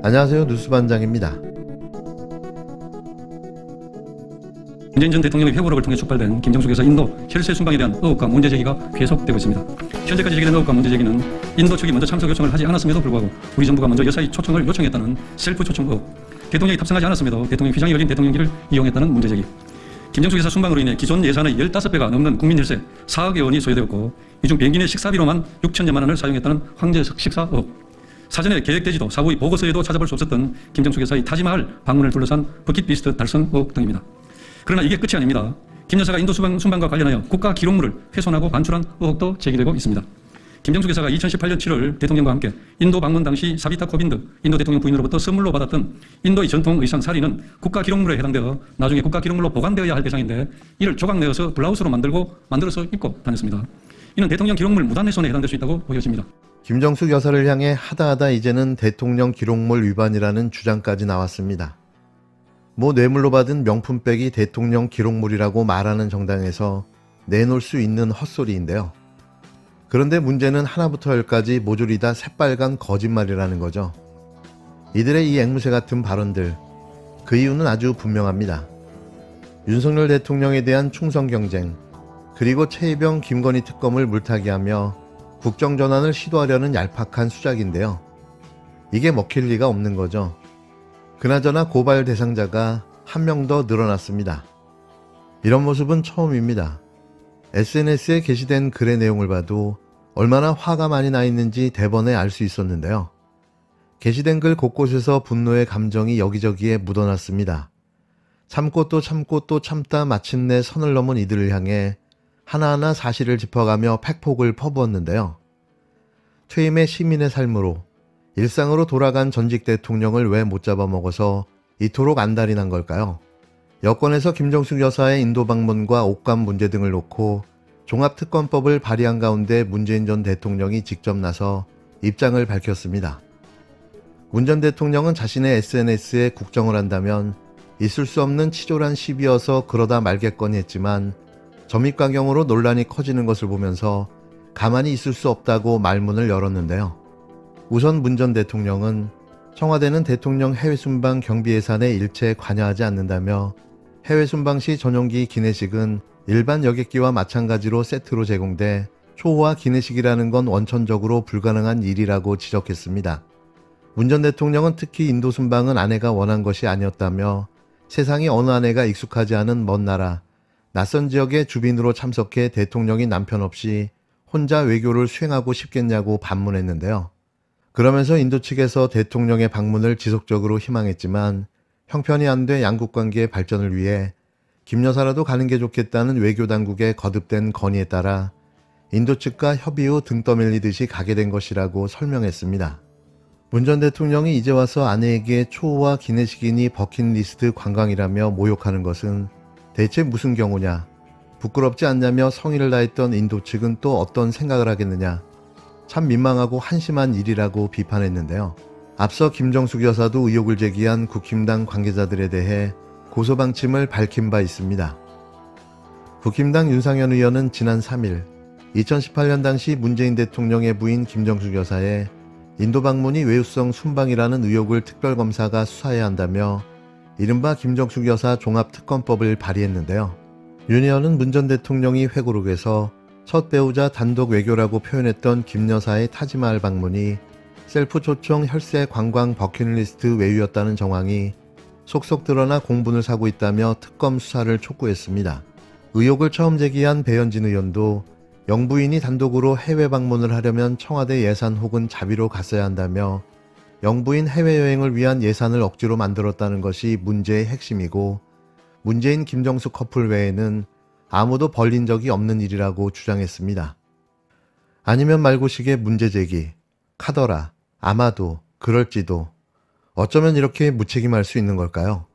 안녕하세요. 뉴스반장입니다. 문재인 전 대통령의 회고록을 통해 촉발된 김정숙 여사 인도 혈세 순방에 대한 의혹과 문제 제기가 계속되고 있습니다. 현재까지 제기된 의혹과 문제 제기는 인도 측이 먼저 참석 요청을 하지 않았음에도 불구하고 우리 정부가 먼저 여사의 초청을 요청했다는 셀프 초청 의혹, 대통령이 탑승하지 않았음에도 대통령 휘장이 열린 대통령기를 이용했다는 문제 제기, 김정숙 여사 순방으로 인해 기존 예산의 15배가 넘는 국민 혈세 4억여 원이 소요되었고 이 중 비행기 내 식사비로만 6천여만 원을 사용했다는 황제석 식사 의혹, 사전에 계획되지도 사후 보고서에도 찾아볼 수 없었던 김정숙 여사의 타지마할 방문을 둘러싼 버킷리스트 달성 의혹 등입니다. 그러나 이게 끝이 아닙니다. 김 여사가 인도 순방과 관련하여 국가 기록물을 훼손하고 반출한 의혹도 제기되고 있습니다. 김정숙 여사가 2018년 7월 대통령과 함께 인도 방문 당시 사비타 코빈드 인도 대통령 부인으로부터 선물로 받았던 인도의 전통 의상 사리는 국가 기록물에 해당되어 나중에 국가 기록물로 보관되어야 할 대상인데 이를 조각내어서 블라우스로 만들어서 입고 다녔습니다. 이는 대통령 기록물 무단 훼손에 해당될 수 있다고 보여집니다. 김정숙 여사를 향해 하다하다 이제는 대통령 기록물 위반이라는 주장까지 나왔습니다. 뇌물로 받은 명품백이 대통령 기록물이라고 말하는 정당에서 내놓을 수 있는 헛소리인데요. 그런데 문제는 하나부터 열까지 모조리 다 새빨간 거짓말이라는 거죠. 이들의 이 앵무새 같은 발언들, 그 이유는 아주 분명합니다. 윤석열 대통령에 대한 충성 경쟁, 그리고 최이병 김건희 특검을 물타기하며 국정전환을 시도하려는 얄팍한 수작인데요. 이게 먹힐 리가 없는 거죠. 그나저나 고발 대상자가 한 명 더 늘어났습니다. 이런 모습은 처음입니다. SNS에 게시된 글의 내용을 봐도 얼마나 화가 많이 나 있는지 대번에 알 수 있었는데요. 게시된 글 곳곳에서 분노의 감정이 여기저기에 묻어났습니다. 참고 또 참고 또 참다 마침내 선을 넘은 이들을 향해 하나하나 사실을 짚어가며 팩폭을 퍼부었는데요. 퇴임의 시민의 삶으로 일상으로 돌아간 전직 대통령을 왜 못 잡아먹어서 이토록 안달이 난 걸까요? 여권에서 김정숙 여사의 인도 방문과 옷감 문제 등을 놓고 종합특검법을 발의한 가운데 문재인 전 대통령이 직접 나서 입장을 밝혔습니다. 문 전 대통령은 자신의 SNS에 국정을 한다면 있을 수 없는 치졸한 시비여서 그러다 말겠거니 했지만 점입가경으로 논란이 커지는 것을 보면서 가만히 있을 수 없다고 말문을 열었는데요. 우선 문 전 대통령은 청와대는 대통령 해외 순방 경비 예산에 일체 관여하지 않는다며 해외 순방 시 전용기 기내식은 일반 여객기와 마찬가지로 세트로 제공돼 초호화 기내식이라는 건 원천적으로 불가능한 일이라고 지적했습니다. 문 전 대통령은 특히 인도 순방은 아내가 원한 것이 아니었다며 세상에 어느 아내가 익숙하지 않은 먼 나라, 낯선 지역의 주빈으로 참석해 대통령이 남편 없이 혼자 외교를 수행하고 싶겠냐고 반문했는데요. 그러면서 인도 측에서 대통령의 방문을 지속적으로 희망했지만 형편이 안 돼 양국관계의 발전을 위해 김 여사라도 가는 게 좋겠다는 외교당국의 거듭된 건의에 따라 인도 측과 협의 후 등 떠밀리듯이 가게 된 것이라고 설명했습니다. 문 전 대통령이 이제 와서 아내에게 초호화 기내식이니 버킷리스트 관광이라며 모욕하는 것은 대체 무슨 경우냐, 부끄럽지 않냐며 성의를 다했던 인도 측은 또 어떤 생각을 하겠느냐, 참 민망하고 한심한 일이라고 비판했는데요. 앞서 김정숙 여사도 의혹을 제기한 국힘당 관계자들에 대해 고소방침을 밝힌 바 있습니다. 국힘당 윤상현 의원은 지난 3일 2018년 당시 문재인 대통령의 부인 김정숙 여사의 인도 방문이 외유성 순방이라는 의혹을 특별검사가 수사해야 한다며 이른바 김정숙 여사 종합특검법을 발의했는데요. 윤 의원은 문 전 대통령이 회고록에서 첫 배우자 단독 외교라고 표현했던 김 여사의 타지마할 방문이 셀프 초청 혈세 관광 버킷리스트 외유였다는 정황이 속속 드러나 공분을 사고 있다며 특검 수사를 촉구했습니다. 의혹을 처음 제기한 배현진 의원도 영부인이 단독으로 해외 방문을 하려면 청와대 예산 혹은 자비로 갔어야 한다며 영부인 해외여행을 위한 예산을 억지로 만들었다는 것이 문제의 핵심이고 문재인 김정숙 커플 외에는 아무도 벌린 적이 없는 일이라고 주장했습니다. 아니면 말고식의 문제 제기, 카더라, 아마도, 그럴지도, 어쩌면 이렇게 무책임할 수 있는 걸까요?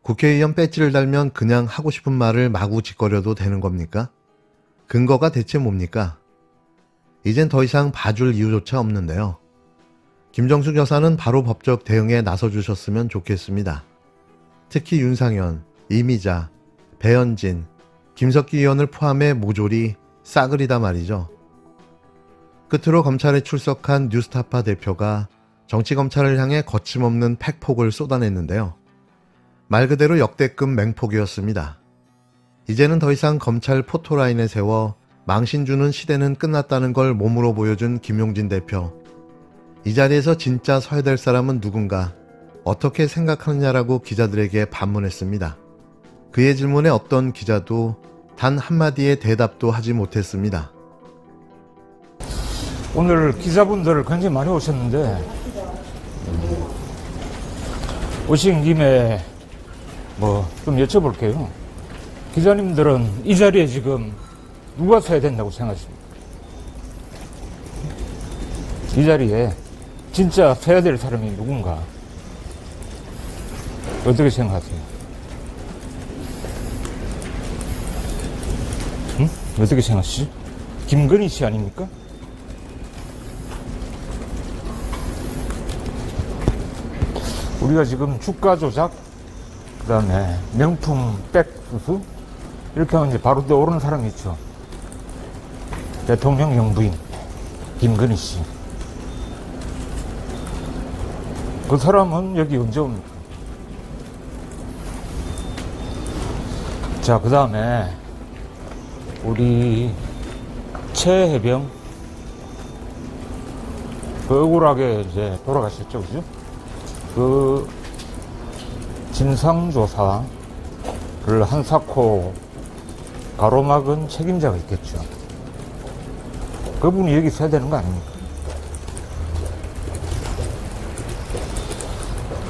국회의원 배지를 달면 그냥 하고 싶은 말을 마구 짓거려도 되는 겁니까? 근거가 대체 뭡니까? 이젠 더 이상 봐줄 이유조차 없는데요. 김정숙 여사는 바로 법적 대응에 나서주셨으면 좋겠습니다. 특히 윤상현, 이미자, 배현진, 김석기 의원을 포함해 모조리 싸그리다 말이죠. 끝으로 검찰에 출석한 뉴스타파 대표가 정치검찰을 향해 거침없는 팩폭을 쏟아냈는데요. 말 그대로 역대급 맹폭이었습니다. 이제는 더 이상 검찰 포토라인에 세워 망신 주는 시대는 끝났다는 걸 몸으로 보여준 김용진 대표. 이 자리에서 진짜 서야 될 사람은 누군가, 어떻게 생각하느냐라고 기자들에게 반문했습니다. 그의 질문에 어떤 기자도 단 한마디의 대답도 하지 못했습니다. 오늘 기자분들 굉장히 많이 오셨는데 오신 김에 좀 여쭤볼게요. 기자님들은 이 자리에 지금 누가 서야 된다고 생각하십니까? 이 자리에 진짜 서야 될 사람이 누군가 어떻게 생각하세요? 응? 어떻게 생각하시지? 김건희 씨 아닙니까? 우리가 지금 주가 조작, 그 다음에 명품 백 수수, 이렇게 하면 이제 바로 떠오르는 사람이 있죠. 대통령 영부인, 김건희 씨. 그 사람은 여기 언제 옵니까? 자, 그 다음에 우리 최혜병, 그 억울하게 이제 돌아가셨죠, 그죠? 그 진상조사를 한사코 가로막은 책임자가 있겠죠. 그분이 여기 서야 되는 거 아닙니까?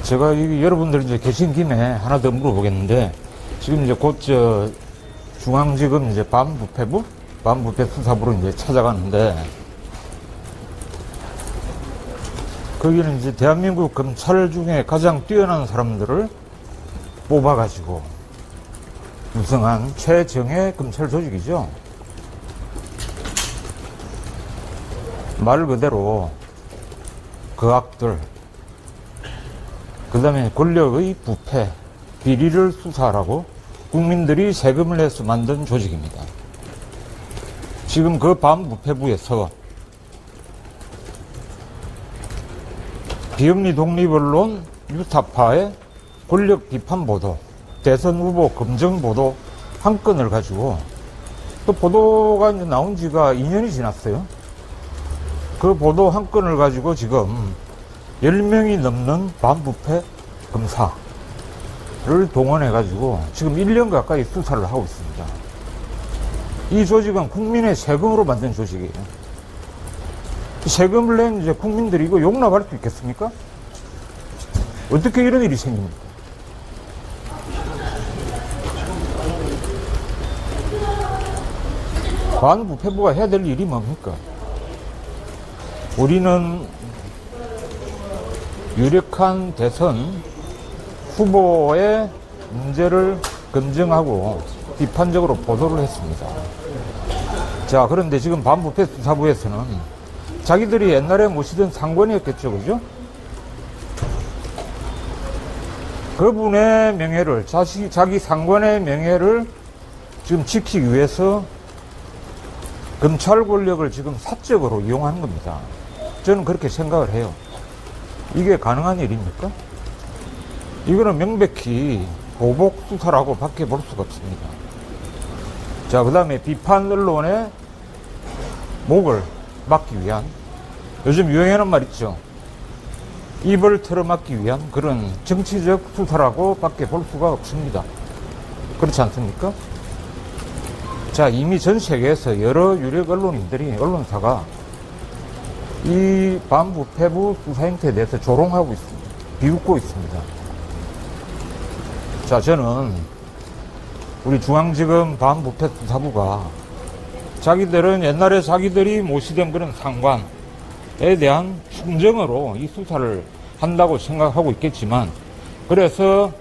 제가 여러분들 이제 계신 김에 하나 더 물어보겠는데, 지금 이제 곧 중앙지검 이제 반부패부 수사부로 이제 찾아가는데, 거기는 이제 대한민국 검찰 중에 가장 뛰어난 사람들을 뽑아가지고 구성한 최정예 검찰 조직이죠. 말 그대로 거악들, 그 다음에 권력의 부패, 비리를 수사하라고 국민들이 세금을 내서 만든 조직입니다. 지금 그 반부패부에서 비영리 독립언론 뉴스타파의 권력 비판 보도, 대선 후보 검증 보도 한 건을 가지고, 또 보도가 이제 나온 지가 2년이 지났어요. 그 보도 한 건을 가지고 지금 10명이 넘는 반부패 검사를 동원해가지고 지금 1년 가까이 수사를 하고 있습니다. 이 조직은 국민의 세금으로 만든 조직이에요. 세금을 낸 이제 국민들이 이거 용납할 수 있겠습니까? 어떻게 이런 일이 생깁니까? 반부패부가 해야 될 일이 뭡니까? 우리는 유력한 대선 후보의 문제를 검증하고 비판적으로 보도를 했습니다. 자, 그런데 지금 반부패 수사부에서는 자기들이 옛날에 모시던 상관이었겠죠, 그죠? 그분의 명예를, 자기 상관의 명예를 지금 지키기 위해서 검찰 권력을 지금 사적으로 이용하는 겁니다. 저는 그렇게 생각을 해요. 이게 가능한 일입니까? 이거는 명백히 보복 수사라고 밖에 볼 수가 없습니다. 자, 그 다음에 비판 언론의 목을 막기 위한, 요즘 유행하는 말 있죠. 입을 틀어막기 위한 그런 정치적 수사라고 밖에 볼 수가 없습니다. 그렇지 않습니까? 자, 이미 전 세계에서 여러 유력 언론사가 이 반부패부 수사 행태에 대해서 조롱하고 있습니다. 비웃고 있습니다. 자, 저는 우리 중앙지검 반부패 수사부가 자기들은 옛날에 자기들이 모시던 그런 상관에 대한 충정으로 이 수사를 한다고 생각하고 있겠지만, 그래서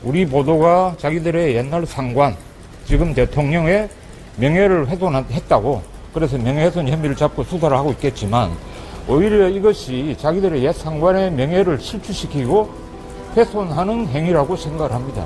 우리 보도가 자기들의 옛날 상관, 지금 대통령의 명예를 훼손했다고, 그래서 명예훼손 혐의를 잡고 수사를 하고 있겠지만, 오히려 이것이 자기들의 옛 상관의 명예를 실추시키고 훼손하는 행위라고 생각을 합니다.